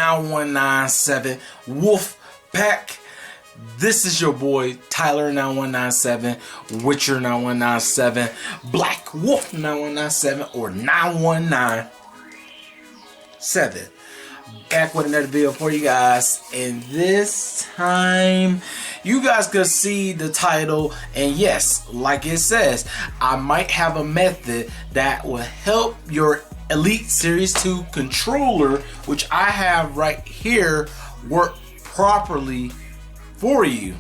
9197 Wolfpack. This is your boy Tyler 9197, Witcher 9197, Black Wolf 9197, or 9197. Back with another video for you guys, and this time you guys could see the title, and yes, like it says, I might have a method that will help your Elite Series 2 controller, which I have right here, work properly for you,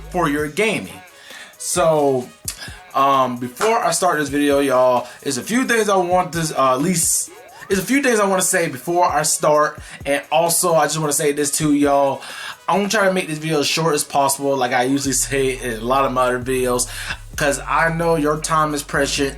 for your gaming. So before I start this video, y'all, there's a few things I want to there's a few things I want to say before I start, and also I just want to say this too, y'all. I'm gonna try to make this video as short as possible, like I usually say in a lot of my other videos, because I know your time is precious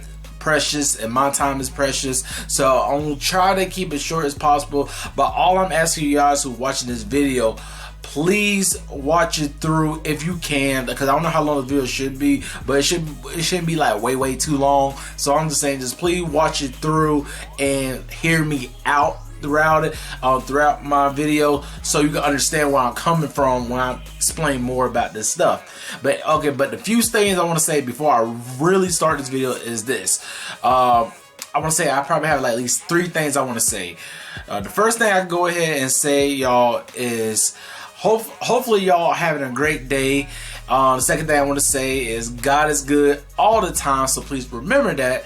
and my time is precious. So I'm gonna try to keep it short as possible. But all I'm asking you guys who are watching this video, please watch it through if you can, because I don't know how long the video should be, but it shouldn't be like way too long. So I'm just saying, just please watch it through and hear me out throughout my video, so you can understand where I'm coming from when I explain more about this stuff. But okay, but the few things I want to say before I really start this video is this. I want to say I probably have like at least 3 things I want to say. The first thing I can go ahead and say, y'all, is hopefully y'all having a great day. The second thing I want to say is God is good all the time, so please remember that.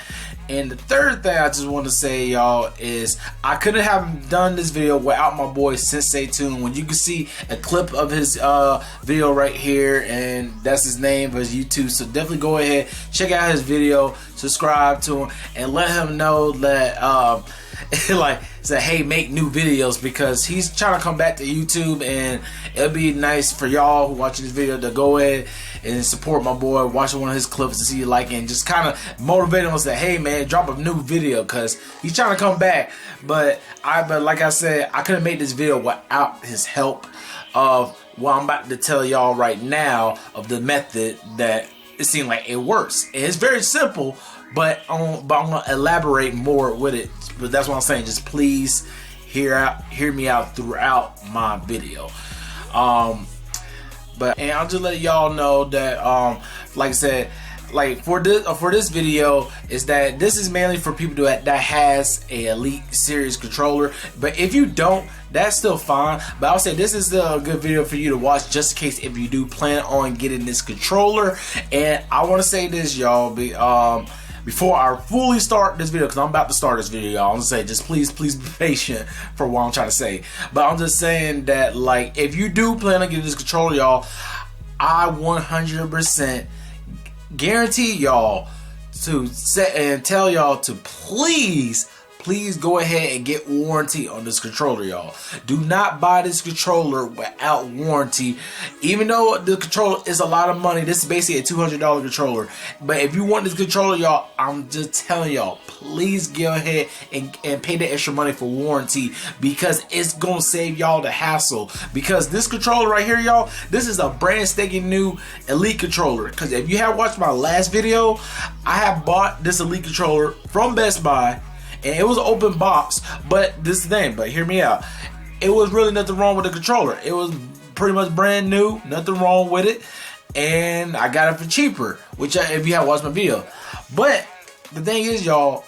And the third thing I just want to say, y'all, is I couldn't have done this video without my boy Sensei Tune. When you can see a clip of his video right here, and that's his name of his YouTube. So definitely go ahead, check out his video, subscribe to him, and let him know that like say, hey, make new videos, because he's trying to come back to YouTube, and it'll be nice for y'all who watching this video to go ahead and support my boy, watch one of his clips to see you like it, and just kind of motivate him and say, hey man, drop a new video, because he's trying to come back. But like I said, I couldn't make this video without his help of what I'm about to tell y'all right now, of the method that it seemed like it works. And it's very simple, but I'm gonna elaborate more with it. But that's what I'm saying. Just please hear me out throughout my video. And I'll just let y'all know that like I said, like for this video, is that this is mainly for people that has a Elite Series controller. But if you don't, that's still fine. But I'll say this is a good video for you to watch, just in case if you do plan on getting this controller. And I want to say this, y'all, before I fully start this video, because I'm about to start this video, y'all, I'm gonna say, just please be patient for what I'm trying to say. But I'm just saying that, like, if you do plan on getting this controller, y'all, I 100% guarantee y'all to set and tell y'all to please go ahead and get warranty on this controller, y'all. Do not buy this controller without warranty. Even though the controller is a lot of money, this is basically a $200 controller. But if you want this controller, y'all, I'm just telling y'all, please go ahead and pay the extra money for warranty, because it's gonna save y'all the hassle. Because this controller right here, y'all, this is a brand spanking new Elite controller. Because if you have watched my last video, I have bought this Elite controller from Best Buy, and it was an open box. But this is the thing, but hear me out, it was really nothing wrong with the controller. It was pretty much brand new, nothing wrong with it, and I got it for cheaper, which if you have watched my video. But the thing is, y'all,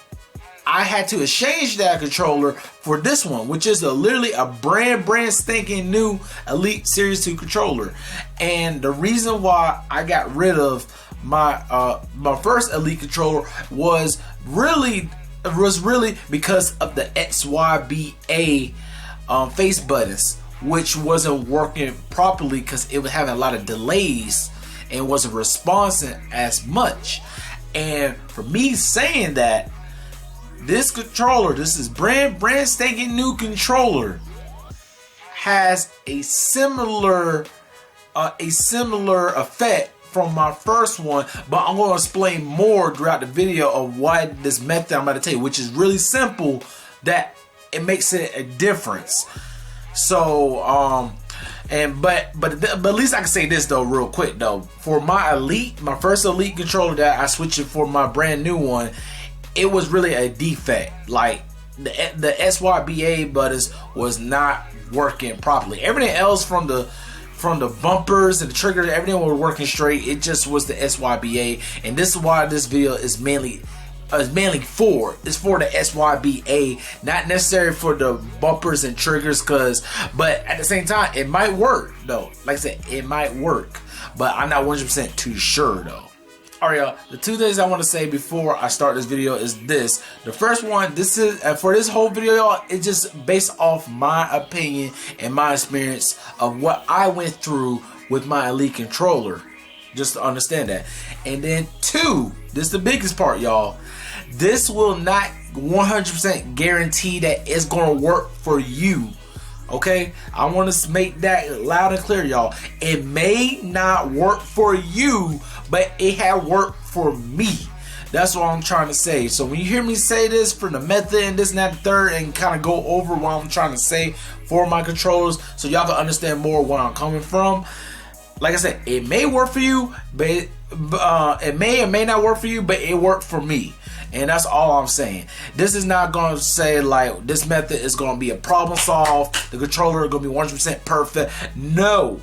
I had to exchange that controller for this one, which is literally a brand spanking new Elite Series 2 controller. And the reason why I got rid of my first Elite controller was really because of the XYBA face buttons, which wasn't working properly because it was having a lot of delays and wasn't responding as much. And for me saying that, this controller, this is brand spanking new controller, has a similar effect from my first one, but I'm going to explain more throughout the video of why this method I'm about to tell you, which is really simple, that it makes it a difference. So but at least I can say this though real quick though, for my Elite, my first Elite controller that I switched it for my brand new one, it was really a defect. Like the SYBA buttons was not working properly. Everything else from the bumpers and the triggers, everything was working straight. It just was the SYBA, and this is why this video is mainly for. It's for the SYBA, not necessarily for the bumpers and triggers. But at the same time, it might work though. Like I said, it might work, but I'm not 100% too sure though. Alright, y'all, the two things I want to say before I start this video is this. The first one, this is for this whole video, y'all, it's just based off my opinion and my experience of what I went through with my Elite controller. Just to understand that. And then two, this is the biggest part, y'all. This will not 100% guarantee that it's going to work for you. Okay, I want to make that loud and clear, y'all. It may not work for you, but it had worked for me. That's what I'm trying to say. So when you hear me say this for the method and this and that and third, and kind of go over what I'm trying to say for my controllers, so y'all can understand more where I'm coming from. Like I said, it may work for you, but it may or may not work for you, but it worked for me. And that's all I'm saying. This is not going to say like this method is going to be a problem solved. The controller is going to be 100% perfect. No.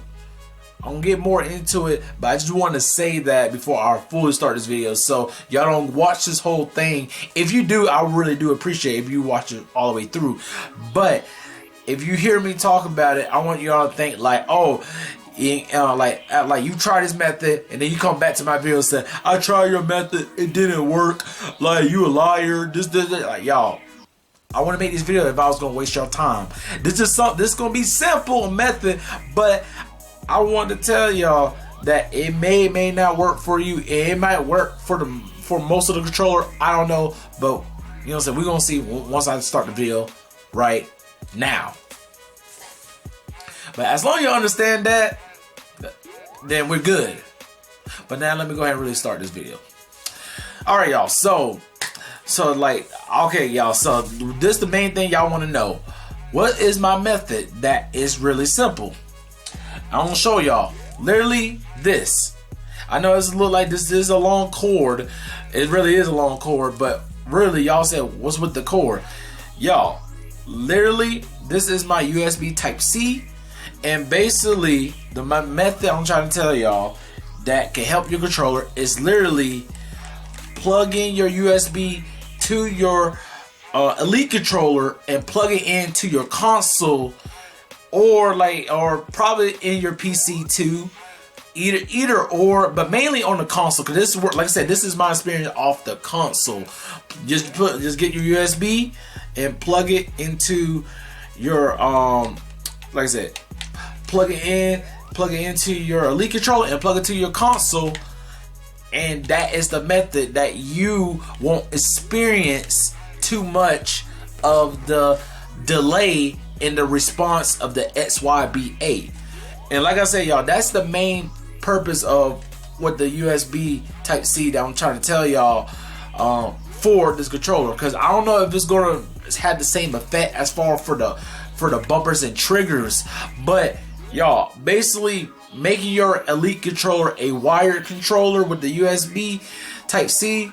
I'm going to get more into it, but I just want to say that before I fully start this video, so y'all don't watch this whole thing. If you do, I really do appreciate it if you watch it all the way through. But if you hear me talk about it, I want y'all to think like, oh, like you try this method and then you come back to my video and say, I tried your method, it didn't work, like you a liar, this. Like, y'all, I want to make this video if I was gonna waste your time. This is gonna be simple method, but I want to tell y'all that it may not work for you. It might work for most of the controller, I don't know, but you know what I'm saying, we're gonna see once I start the video right now. But as long as you understand that, then we're good. But now let me go ahead and really start this video. Alright, y'all, so like, okay, y'all, so this is the main thing y'all want to know. What is my method that is really simple? I'm gonna show y'all literally this. I know it's look like this is a long cord. It really is a long cord, but really y'all said, what's with the cord? Y'all, literally this is my USB Type-C. And basically, the method I'm trying to tell y'all that can help your controller is literally plug in your USB to your Elite controller and plug it into your console, or probably in your PC too. Either or, but mainly on the console, because this is, like I said, this is my experience off the console. Just get your USB and plug it into your like I said, plug it into your Elite controller and plug it to your console, and that is the method that you won't experience too much of the delay in the response of the SYBA. And like I said, y'all, that's the main purpose of what the USB Type-C that I'm trying to tell y'all for this controller, because I don't know if it's gonna have the same effect as far for the bumpers and triggers, but y'all, basically making your Elite controller a wired controller with the USB Type-C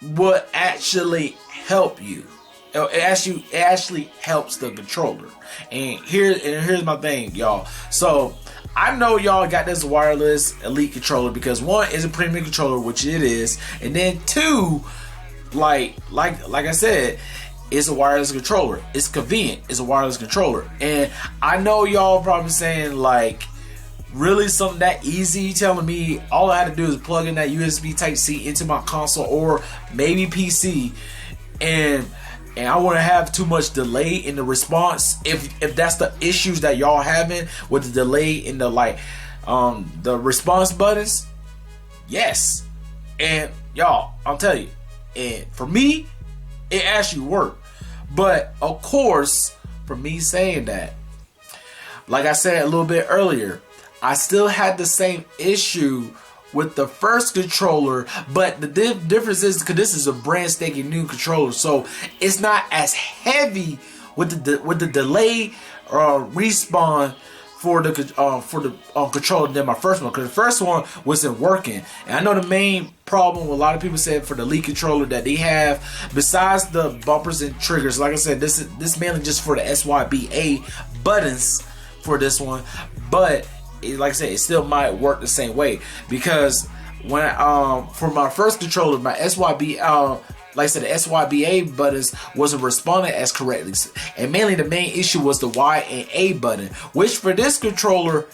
would actually help you. It actually helps the controller. And here's my thing, y'all. So I know y'all got this wireless Elite controller because one is a premium controller, which it is, and then two, like I said, it's a wireless controller. It's convenient. It's a wireless controller. And I know y'all probably saying like, really something that easy? Telling me all I had to do is plug in that USB Type-C into my console or maybe PC, and I wouldn't have too much delay in the response. If that's the issues that y'all having with the delay in the the response buttons, yes. And y'all, I'll tell you, and for me, it actually worked. But of course, for me saying that, like I said a little bit earlier, I still had the same issue with the first controller, but the difference is because this is a brand spanking new controller, so it's not as heavy with the delay or respawn for the controller than my first one, because the first one wasn't working. And I know the main problem a lot of people said for the Elite controller that they have, besides the bumpers and triggers, like I said, this mainly just for the SYBA buttons for this one, but like I said, it still might work the same way, because when for my first controller, my like I said, the SYBA buttons wasn't responding as correctly, and mainly the main issue was the Y and A button, which for this controller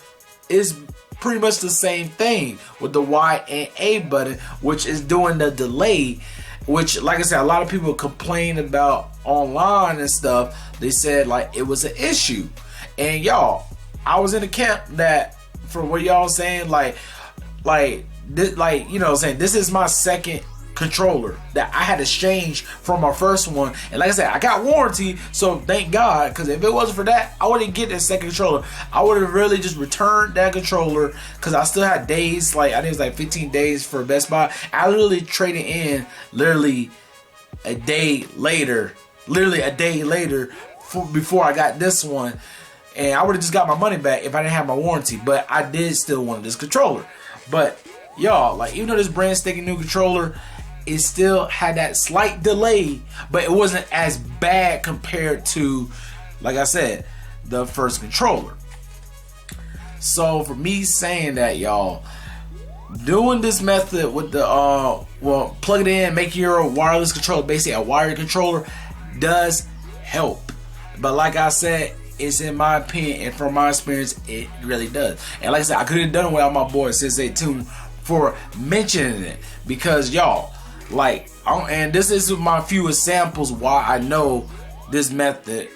is pretty much the same thing with the Y and A button, which is doing the delay, which, like I said, a lot of people complain about online and stuff. They said like it was an issue, and y'all, I was in the camp that, from what y'all saying, like you know, saying this is my second controller that I had to change from my first one. And like I said, I got warranty, so thank God, because if it wasn't for that, I wouldn't get that second controller. I would have really just returned that controller, because I still had days, like I think it was like 15 days for Best Buy. I literally traded in literally a day later before I got this one, and I would have just got my money back if I didn't have my warranty. But I did still want this controller. But y'all, like, even though this brand spanking new controller, it still had that slight delay, but it wasn't as bad compared to, like I said, the first controller. So for me saying that, y'all, doing this method with the well, plug it in, make your wireless controller basically a wired controller, does help. But like I said, it's in my opinion and from my experience, it really does. And like I said, I could have done it without my boy Sensei Tune for mentioning it, because y'all, like, and this is my few examples why I know this method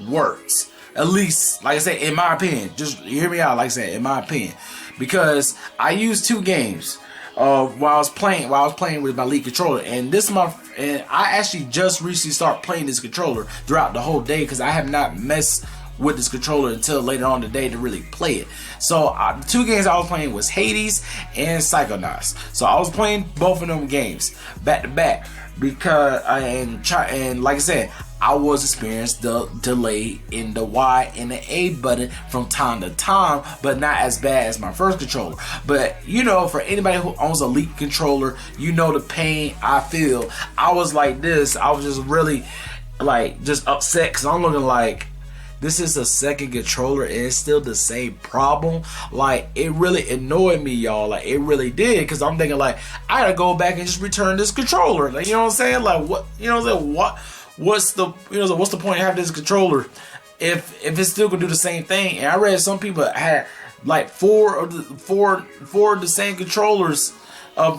works. At least, like I said, in my opinion. Just hear me out, like I said, in my opinion. Because I used 2 games while I was playing with my Elite controller, and I actually just recently started playing this controller throughout the whole day, because I have not messed with this controller until later on today to really play it. So the 2 games I was playing was Hades and Psychonauts. So I was playing both of them games back to back, because and like I said, I was experiencing the delay in the Y and the A button from time to time, but not as bad as my first controller. But you know, for anybody who owns a Elite controller, you know the pain I feel. I was like this. I was just really like just upset, because I'm looking like, this is a second controller and it's still the same problem. Like, it really annoyed me, y'all. Like, it really did, because I'm thinking like, I gotta go back and just return this controller. Like, you know what I'm saying? Like, what, you know what I'm saying? What's the point of having this controller if it's still gonna do the same thing? And I read some people had like four of the same controllers.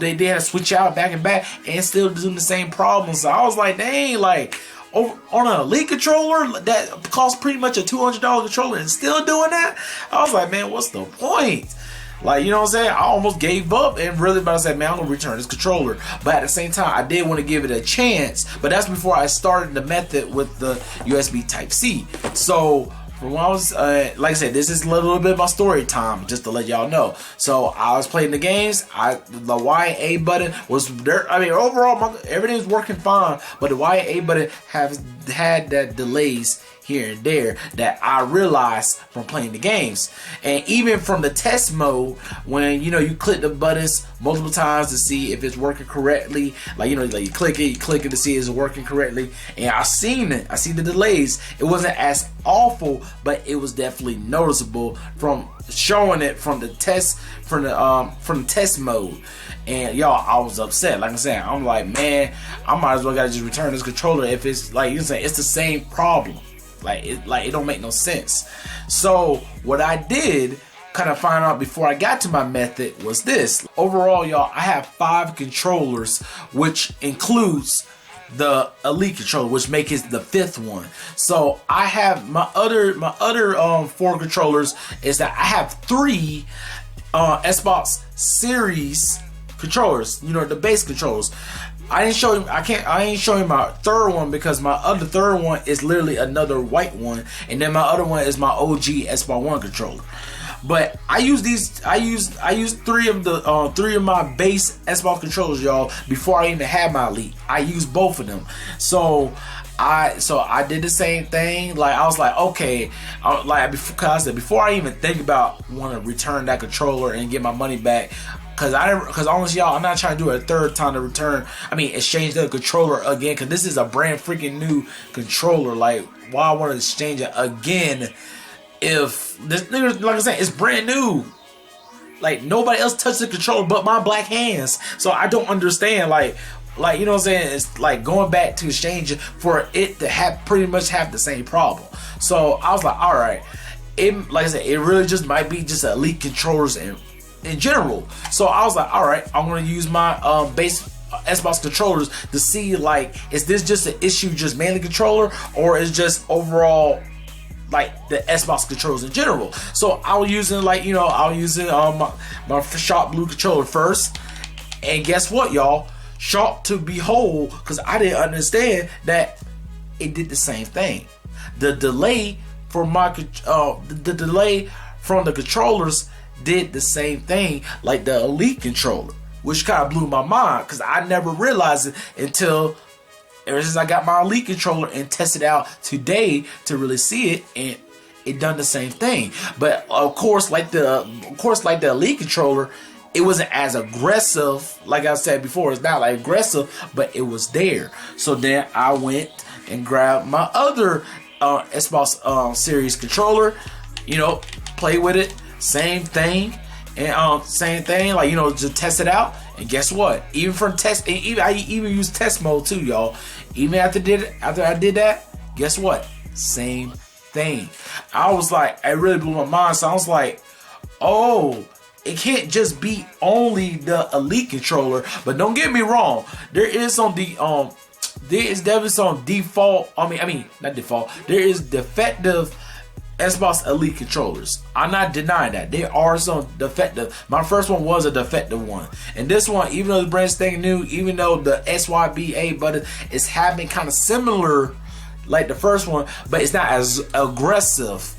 They had to switch out back and back and still doing the same problems. So I was like, dang, like, on an Elite controller that costs pretty much a $200 controller and still doing that? I was like, man, what's the point? Like, you know what I'm saying? I almost gave up and really about to say, man, I'm gonna return this controller. But at the same time, I did want to give it a chance. But that's before I started the method with the USB Type-C. So from when I was, like I said, this is a little bit of my story time, just to let y'all know. So I was playing the games. The Y and A button was there. I mean, overall, everything was working fine. But the Y and A button had that delays here and there that I realized from playing the games. And even from the test mode, when you click the buttons multiple times to see if it's working correctly, like you click it to see if it's working correctly, and I seen the delays. It wasn't as awful, but it was definitely noticeable from showing it from the test mode. And y'all, I was upset. Like I said, I'm like, man, I might as well gotta just return this controller if it's like you say it's the same problem. Like it don't make no sense. So what I did kind of find out before I got to my method was this. Overall, y'all, I have 5 controllers, which includes the Elite controller, which makes it the 5th one. So I have my other 4 controllers is that I have 3 Xbox Series controllers, the base controllers. I ain't showing my 3rd one because my other 3rd one is literally another white one, and then my other one is my OG Xbox One controller. But I use 3 of my base Xbox controllers, y'all, before I even had my Elite. I use both of them. So I did the same thing. Like I was like, okay, before I even think about want to return that controller and get my money back, because honestly, y'all, I'm not trying to do it a third time to exchange the controller again, because this is a brand freaking new controller. Like, why I want to exchange it again if this, like I said, it's brand new. Like, nobody else touched the controller but my black hands. So I don't understand, like, you know what I'm saying? It's like going back to exchange it for it to pretty much have the same problem. So I was like, all right, like I said, it really just might be just elite controllers in general. So I was like, all right, I'm gonna use my base Xbox controllers to see, like, is this just an issue just mainly controller, or is just overall like the Xbox controllers in general. So I was using, like, you know, my Sharp Blue controller first, and guess what, y'all? Shocked to behold, because I didn't understand that it did the same thing. The delay for the delay from the controllers did the same thing like the Elite controller, which kind of blew my mind, because I never realized it until ever since I got my Elite controller and tested out today to really see it, and it done the same thing. But of course, like the Elite controller, it wasn't as aggressive. Like I said before, it's not like aggressive, but it was there. So then I went and grabbed my other Xbox Series controller, you know, play with it, same thing, and same thing, like, you know, just test it out. And guess what? Even from test, I even use test mode too, y'all. Even after I did that, guess what? Same thing. I was like, it really blew my mind. So I was like, oh, it can't just be only the Elite controller. But don't get me wrong, there is definitely some default. Not default. There is defective Xbox Elite controllers. I'm not denying that. There are some defective. My first one was a defective one. And this one, even though the brand staying new, even though the SYBA button is having kind of similar like the first one, but it's not as aggressive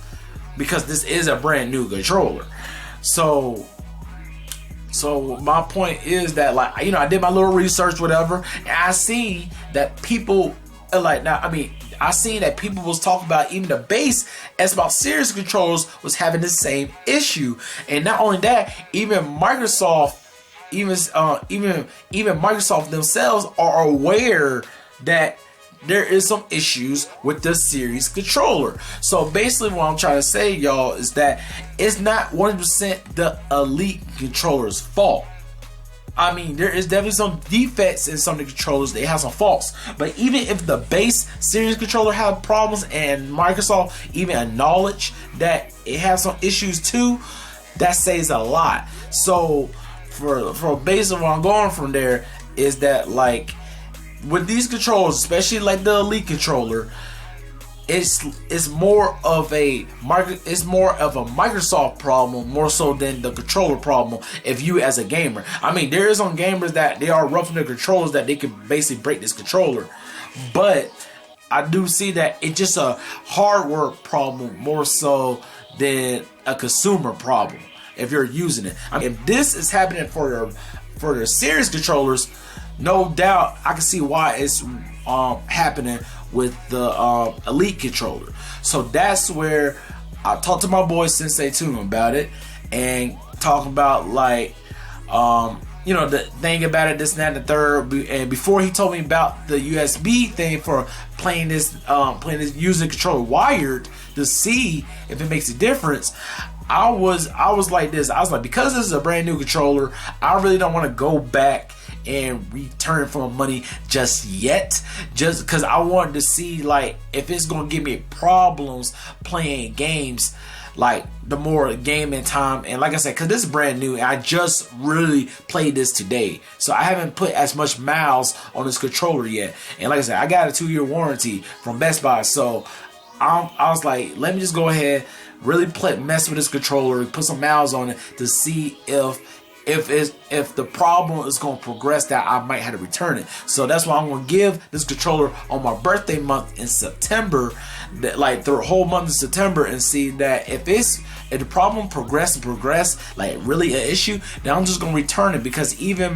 because this is a brand new controller. So my point is that, like, you know, I did my little research, whatever, and I see that people I seen that people was talking about even the base Xbox Series controllers was having the same issue. And not only that, even Microsoft themselves are aware that there is some issues with the Series controller. So basically what I'm trying to say, y'all, is that it's not 100% the Elite controller's fault. I mean, there is definitely some defects in some of the controllers. They have some faults. But even if the base Series controller have problems and Microsoft even acknowledge that it has some issues too, that says a lot. So for basically what I'm going from there is that, like, with these controllers, especially like the Elite controller, it's more of a Microsoft problem more so than the controller problem. If you as a gamer, I mean, there is some gamers that they are roughing the controllers that they can basically break this controller, but I do see that it's just a hardware problem more so than a consumer problem if you're using it. I mean, if this is happening for the Series controllers, no doubt I can see why it's happening with the Elite controller. So that's where I talked to my boy Sensei Tune about it, and talking about, like, you know, the thing about it, this and that and the third. And before he told me about the USB thing for playing this using controller wired to see if it makes a difference, I was like this. I was like, because this is a brand new controller, I really don't want to go back and return for my money just yet, just because I wanted to see, like, if it's gonna give me problems playing games, like the more gaming time. And like I said, because this is brand new and I just really played this today, so I haven't put as much miles on this controller yet. And like I said, I got a 2-year warranty from Best Buy, so I was like, let me just go ahead, really mess with this controller, put some miles on it to see if the problem is going to progress that I might have to return it. So that's why I'm going to give this controller on my birthday month in September, like the whole month of September, and see that if the problem progress, like really an issue, then I'm just going to return it. Because even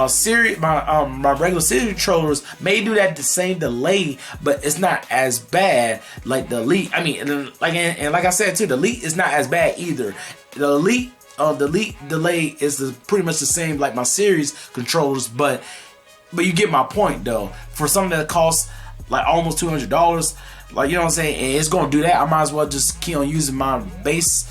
series, my regular series controllers may do that the same delay, but it's not as bad like the Elite. I mean, and like I said too, the Elite is not as bad either. The Elite delay is pretty much the same like my series controllers, but you get my point though. For something that costs like almost $200, like, you know what I'm saying, and it's gonna do that, I might as well just keep on using my base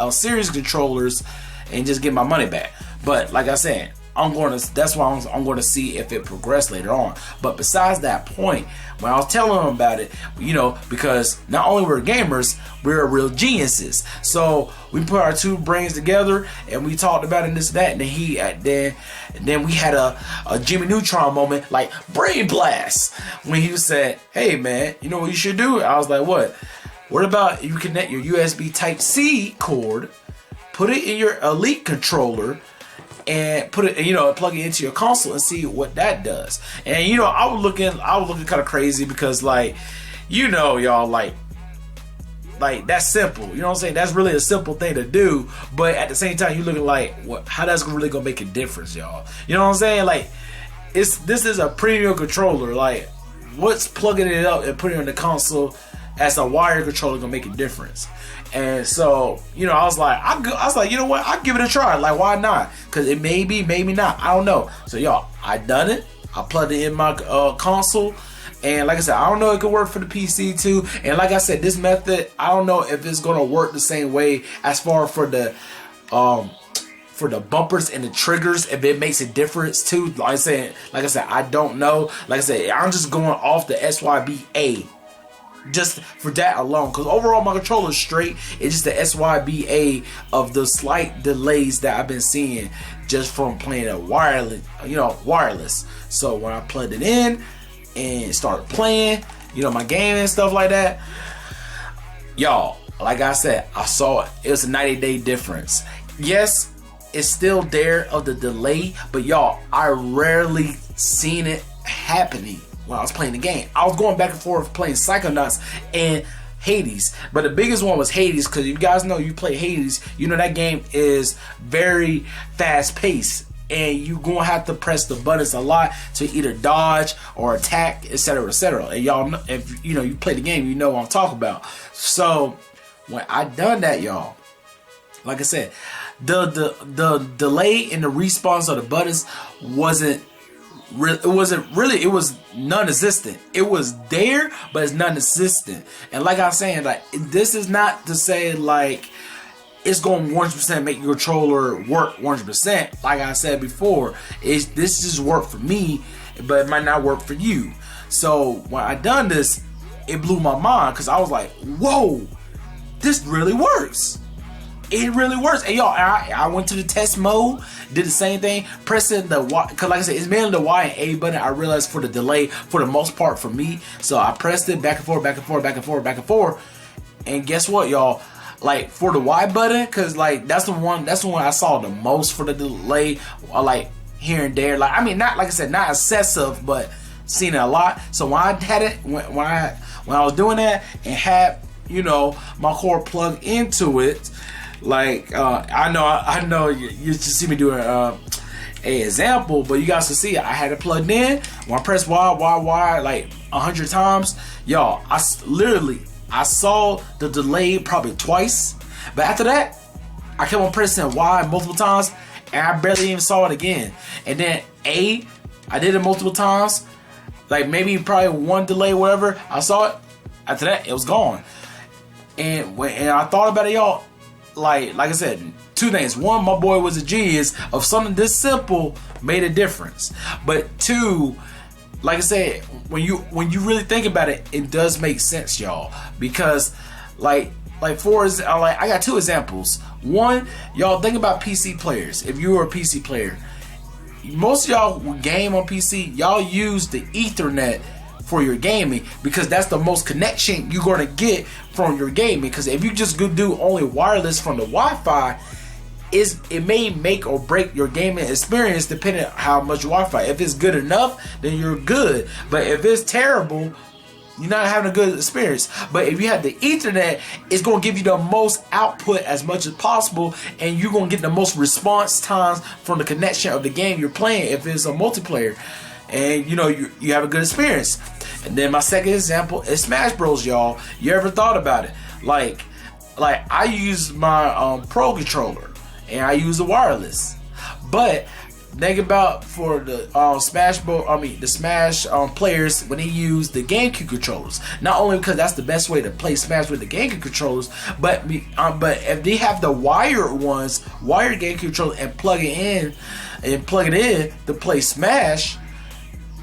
series controllers and just get my money back. But like I said, that's why I'm going to see if it progressed later on. But besides that point, when I was telling him about it, you know, because not only we're gamers, we're real geniuses. So we put our two brains together and we talked about it and this and that. And then we had a Jimmy Neutron moment, like brain blast, when he said, "Hey man, you know what you should do?" I was like, "What? What about you connect your USB Type-C cord, put it in your Elite controller, and put it, you know, plug it into your console and see what that does." And you know, I was looking kind of crazy because, like, you know, y'all, like that's simple. You know what I'm saying? That's really a simple thing to do. But at the same time, you looking like, how that's really gonna make a difference, y'all? You know what I'm saying? Like, this is a premium controller. Like, what's plugging it up and putting it in the console as a wired controller gonna make a difference? And so, you know, I was like, you know what? I'll give it a try. Like, why not? Because it may be, maybe not. I don't know. So, y'all, I done it. I plugged it in my console. And like I said, I don't know if it could work for the PC too. And like I said, this method, I don't know if it's going to work the same way as far for the bumpers and the triggers, if it makes a difference too. Like I said, I don't know. Like I said, I'm just going off the SYBA. Just for that alone, because overall my controller is straight. It's just the SYBA of the slight delays that I've been seeing just from playing it wireless. So when I plugged it in and started playing, you know, my game and stuff like that, y'all, like I said, I saw it was a 90-day difference. Yes, it's still there of the delay, but y'all, I rarely seen it happening when I was playing the game. I was going back and forth playing Psychonauts and Hades, but the biggest one was Hades, because you guys know, you play Hades, you know that game is very fast paced and you gonna have to press the buttons a lot to either dodge or attack, etc., etc. And y'all know, if you know you play the game, you know what I'm talking about. So when I done that, y'all, like I said, the delay in the response of the buttons wasn't really, it was non-existent. It was there, but it's non-existent. And like I'm saying, like, this is not to say like it's going 100% make your controller work 100%. Like I said before, this just worked for me, but it might not work for you. So when I done this, it blew my mind, because I was like, whoa, this really works. It really works. And y'all, I went to the test mode, did the same thing, pressing the Y, because like I said, it's mainly the Y and A button. I realized for the delay, for the most part for me. So I pressed it back and forth, back and forth, back and forth, back and forth. And guess what, y'all? Like, for the Y button, because like that's the one I saw the most for the delay, like here and there. Like, I mean, not, like I said, not excessive, but seen it a lot. So when I had it, when I was doing that and had, you know, my cord plugged into it, like, I know you just see me doing a example, but you guys can see I had it plugged in. When I press Y like 100 times, y'all, I saw the delay probably twice, but after that, I kept on pressing Y multiple times, and I barely even saw it again. And then A, I did it multiple times, like maybe probably one delay, whatever. I saw it. After that, it was gone. And I thought about it, y'all. Like I said, two things. One, my boy was a genius of something this simple made a difference. But two, like I said, when you really think about it, it does make sense, y'all. Because like I got two examples. One, y'all think about PC players. If you were a PC player, most of y'all who game on PC, y'all use the Ethernet for your gaming, because that's the most connection you're going to get from your gaming. Because if you just go do only wireless from the Wi-Fi, it may make or break your gaming experience depending on how much Wi-Fi. If it's good enough, then you're good. But if it's terrible, You're not having a good experience. But if you have the Ethernet, it's going to give you the most output as much as possible, and you're going to get the most response times from the connection of the game you're playing if it's a multiplayer. And you know, you have a good experience. And then my second example is Smash Bros, y'all. You ever thought about it? Like I use my Pro controller and I use the wireless. But think about for the Smash players when they use the GameCube controllers. Not only because that's the best way to play Smash with the GameCube controllers, but if they have the wired GameCube controller and plug it in to play Smash,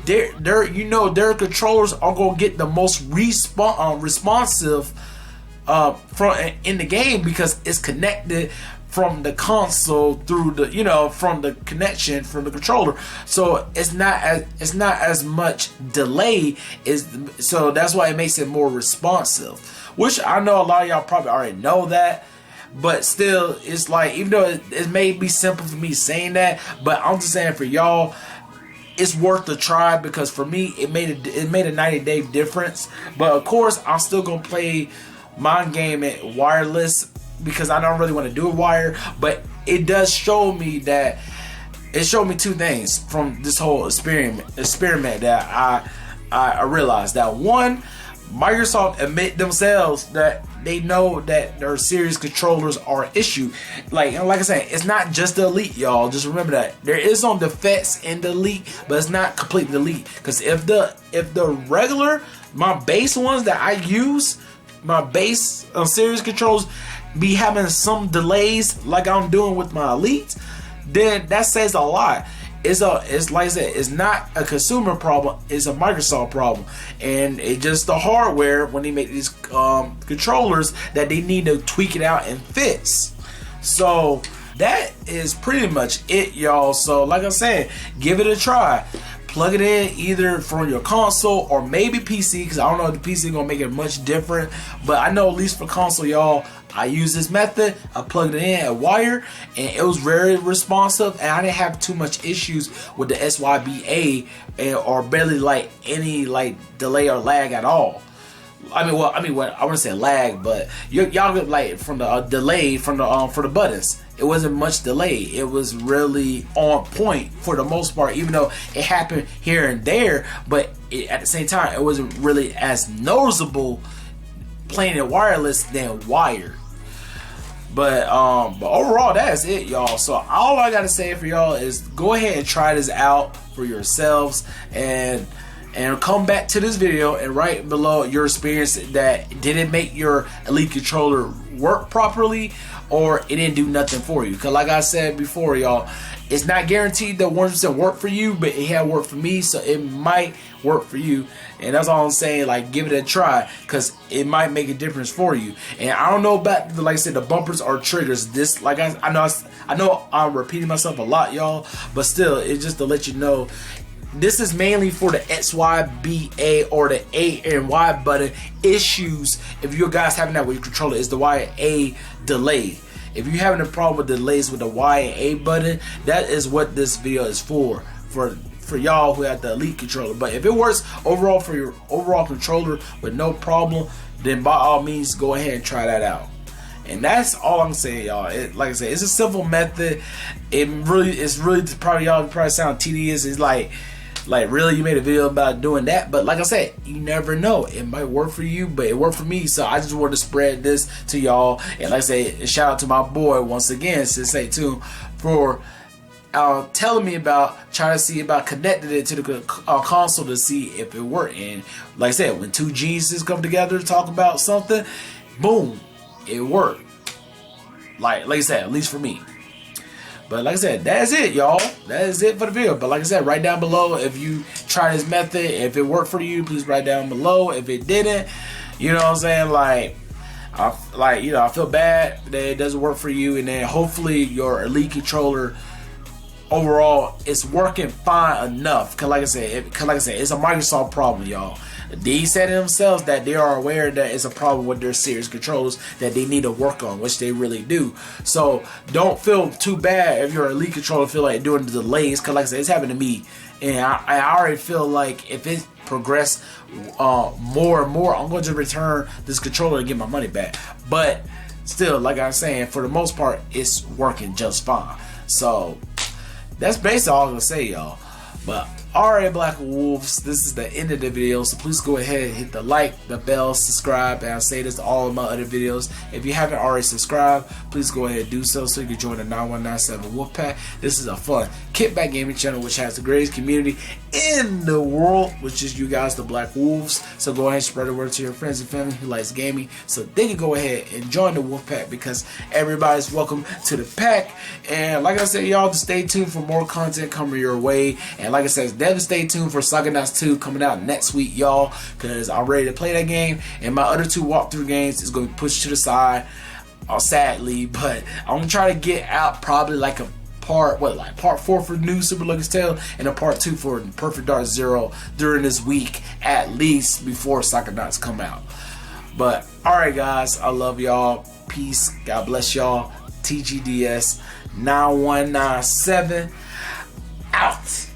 their controllers are gonna get the most responsive in the game because it's connected from the console through from the connection from the controller, so it's not as much delay. So that's why it makes it more responsive. Which I know a lot of y'all probably already know that, but still, it's like, even though it may be simple for me saying that, but I'm just saying for y'all, it's worth the try, because for me it made a 90-day difference. But of course, I'm still gonna play my game at wireless because I don't really want to do a wire. But it does show me that it showed me two things from this whole experiment that I realized. That one, Microsoft admit themselves that they know that their series controllers are an issue. Like I said, it's not just the Elite, y'all. Just remember that there is some defects in the Elite, but it's not completely Elite. Because if the regular, my base ones that I use, my base series controls be having some delays like I'm doing with my Elite, then that says a lot. It's like I said, it's not a consumer problem, it's a Microsoft problem. And it's just the hardware when they make these controllers that they need to tweak it out and fix. So that is pretty much it, y'all. So like I said, give it a try. Plug it in either from your console or maybe PC, because I don't know if the PC is gonna make it much different. But I know at least for console, y'all, I use this method. I plugged it in at wire, and it was very responsive, and I didn't have too much issues with the SYBA or barely like any delay or lag at all. I wouldn't say lag, but y'all get like from the delay from the for the buttons. It wasn't much delay. It was really on point for the most part, even though it happened here and there. But at the same time, it wasn't really as noticeable playing it wireless than wired. But overall, that's it, y'all. So all I gotta say for y'all is go ahead and try this out for yourselves, and come back to this video and write below your experience. That did it make your Elite controller work properly, or it didn't do nothing for you? Because like I said before, y'all, it's not guaranteed that 100% work for you, but it had worked for me, so it might work for you. And that's all I'm saying. Like, give it a try, because it might make a difference for you. And I don't know about, like I said, the bumpers or triggers. This, like I know I'm repeating myself a lot, y'all, but still, it's just to let you know. This is mainly for the SYBA or the A and Y button issues. If you guys having that with your controller, is the Y and A delay. If you're having a problem with delays with the Y and A button, that is what this video is for y'all who have the Elite controller. But if it works overall for your overall controller with no problem, then by all means go ahead and try that out. And that's all I'm saying, y'all. Like I said, it's a simple method. It's really probably, y'all probably sound tedious. It's like really, you made a video about doing that? But like I said, you never know. It might work for you, but it worked for me. So I just wanted to spread this to y'all. And like I say, shout out to my boy once again, Sensei too, for telling me about trying to see about connecting it to the console to see if it worked. And like I said, when two geniuses come together to talk about something, boom, it worked. Like I said, at least for me. But like I said, that's it, y'all. That is it for the video. But like I said, write down below if you try this method. If it worked for you, please write down below. If it didn't, you know what I'm saying? I feel bad that it doesn't work for you. And then hopefully your Elite controller overall is working fine enough. Cause like I said, it's a Microsoft problem, y'all. They said themselves that they are aware that it's a problem with their series controllers that they need to work on, which they really do. So don't feel too bad if your elite controller feel like doing the delays, because like I said, it's happened to me, and I already feel like if it progress more and more, I'm going to return this controller and get my money back. But still, like I was saying, for the most part, it's working just fine. So that's basically all I'm going to say, y'all. But alright, Black Wolves, this is the end of the video, so please go ahead and hit the like, the bell, subscribe, and I'll say this to all of my other videos. If you haven't already subscribed, please go ahead and do so you can join the 9197 Wolfpack. This is a fun kickback gaming channel which has the greatest community in the world, which is you guys, the Black Wolves. So go ahead and spread the word to your friends and family who likes gaming, so they can go ahead and join the Wolfpack, because everybody's welcome to the pack. And like I said, y'all, just stay tuned for more content coming your way. And like I said, definitely stay tuned for Psychonauts 2 coming out next week, y'all, because I'm ready to play that game, and my other 2 walkthrough games is going to be pushed to the side, sadly. But I'm gonna try to get out probably like a part 4 for New Super Lucas Tale and a part 2 for Perfect Dark Zero during this week, at least, before Psychonauts come out. But alright guys, I love y'all. Peace. God bless y'all. TGDS 9197 out.